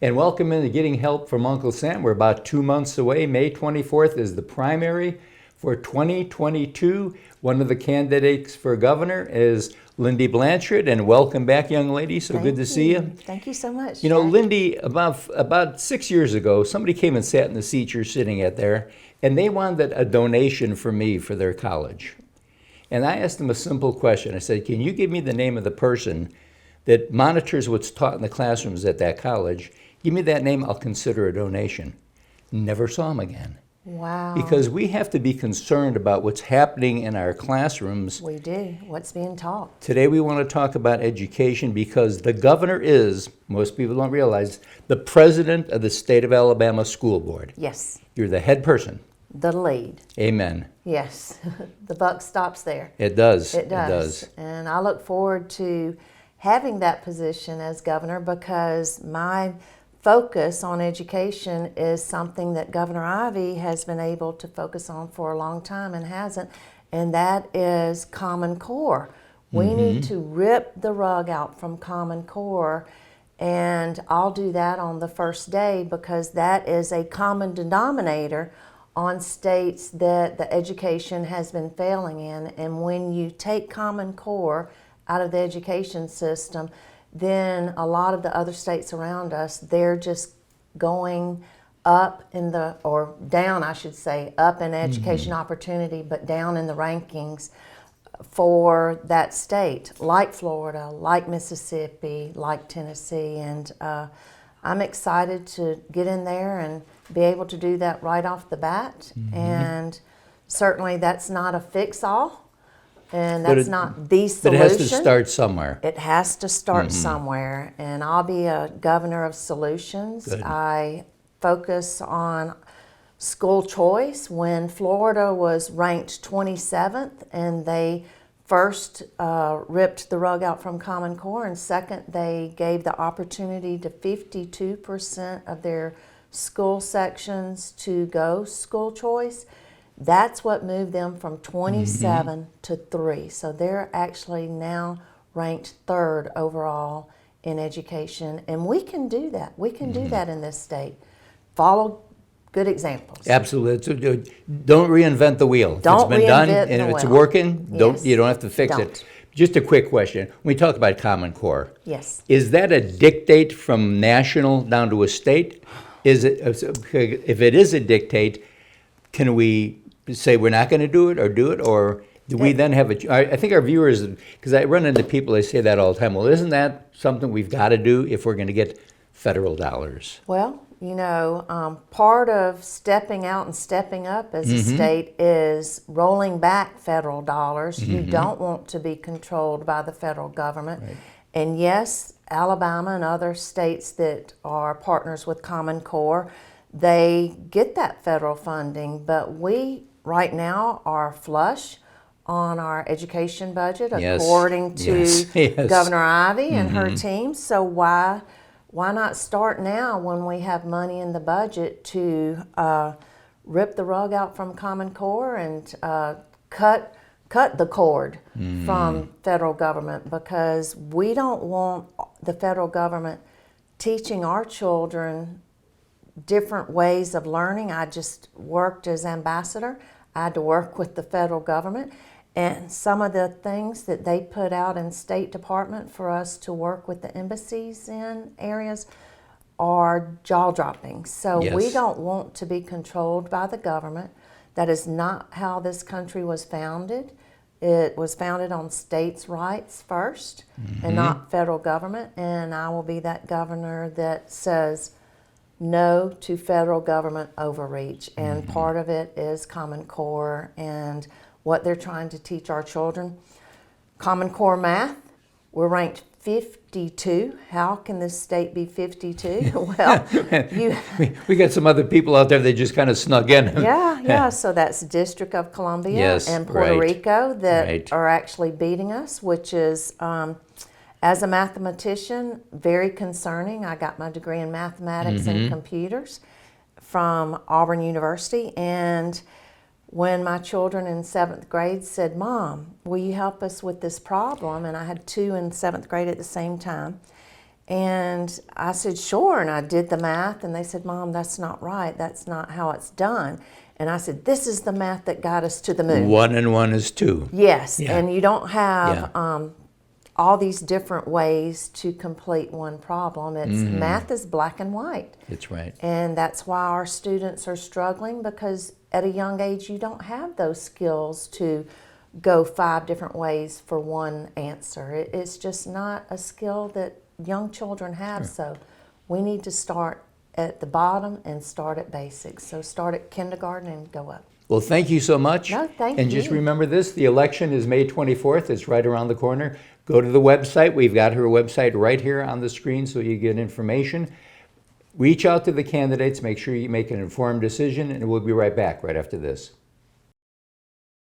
And welcome into Getting Help from Uncle Sam. We're about 2 months away. May 24th is the primary for 2022. One of the candidates for governor is Lindy Blanchard, and welcome back, young lady. So good to see you. Thank you so much. You know, Jack. Lindy, about 6 years ago, somebody came and sat in the seat you're sitting at there, and they wanted a donation for me for their college. And I asked them a simple question. I said, can you give me the name of the person that monitors what's taught in the classrooms at that college? Give me that name, I'll consider a donation. Never saw him again. Wow. Because we have to be concerned about what's happening in our classrooms. We do. What's being taught. Today we want to talk about education because the governor is, most people don't realize, the president of the state of Alabama School Board. Yes. You're the head person. The lead. Amen. Yes. The buck stops there. It does. It does. And I look forward to having that position as governor because my focus on education is something that Governor Ivey has been able to focus on for a long time and hasn't, and that is Common Core. We need to rip the rug out from Common Core, and I'll do that on the first day because that is a common denominator on states that the education has been failing in. And when you take Common Core out of the education system, then a lot of the other states around us, they're just going up in the, or down I should say, up in education opportunity, but down in the rankings for that state, like Florida, like Mississippi, like Tennessee. And I'm excited to get in there and be able to do that right off the bat. And certainly that's not a fix-all. And that's not the solution. But it has to start somewhere. It has to start somewhere. And I'll be a governor of solutions. Good. I focus on school choice. When Florida was ranked 27th and they first ripped the rug out from Common Core, and second, they gave the opportunity to 52% of their school sections to go school choice. That's what moved them from 27 to 3. So they're actually now ranked 3rd overall in education. And we can do that. We can do that in this state. Follow good examples. Absolutely. Don't reinvent the wheel. Don't If it's been done reinvent and the it's wheel. working, Yes. you don't have to fix Don't. it. Just a quick question. When we talk about Common Core, Yes. is that a dictate from national down to a state? Is it, if it is a dictate, can we say we're not going to do it, or do we then have I think our viewers, because I run into people, they say that all the time, well, isn't that something we've got to do if we're going to get federal dollars? Well, you know, part of stepping out and stepping up as a state is rolling back federal dollars. You don't want to be controlled by the federal government. Right. And yes, Alabama and other states that are partners with Common Core, they get that federal funding, but we right now are flush on our education budget according to Governor Ivey and her team. So why not start now when we have money in the budget to rip the rug out from Common Core and cut the cord from federal government, because we don't want the federal government teaching our children different ways of learning. I just worked as ambassador. I had to work with the federal government, and some of the things that they put out in State Department for us to work with the embassies in areas are jaw-dropping. So we don't want to be controlled by the government. That is not how this country was founded. It was founded on states' rights first and not federal government. And I will be that governor that says no to federal government overreach. And part of it is Common Core and what they're trying to teach our children. Common Core math, we're ranked 52. How can this state be 52? Well, we got some other people out there that just kind of snuck in. Yeah. So that's District of Columbia and Puerto Rico that are actually beating us, which is, as a mathematician, very concerning. I got my degree in mathematics and computers from Auburn University, and when my children in 7th grade said, "Mom, will you help us with this problem?" And I had 2 in 7th grade at the same time. And I said, sure. And I did the math, and they said, Mom, that's not right. That's not how it's done. And I said, this is the math that got us to the moon. 1 and 1 is 2. Yes, Yeah. and you don't have Yeah. all these different ways to complete one problem. It's math is black and white. That's right. And that's why our students are struggling, because at a young age you don't have those skills to go 5 different ways for one answer. It's just not a skill that young children have. So we need to start at the bottom and start at basics. So start at kindergarten and go up. Well, thank you so much. No, thank And just you. remember this, the election is May 24th. It's right around the corner. Go to the website. We've got her website right here on the screen so you get information. Reach out to the candidates. Make sure you make an informed decision, and we'll be right back right after this.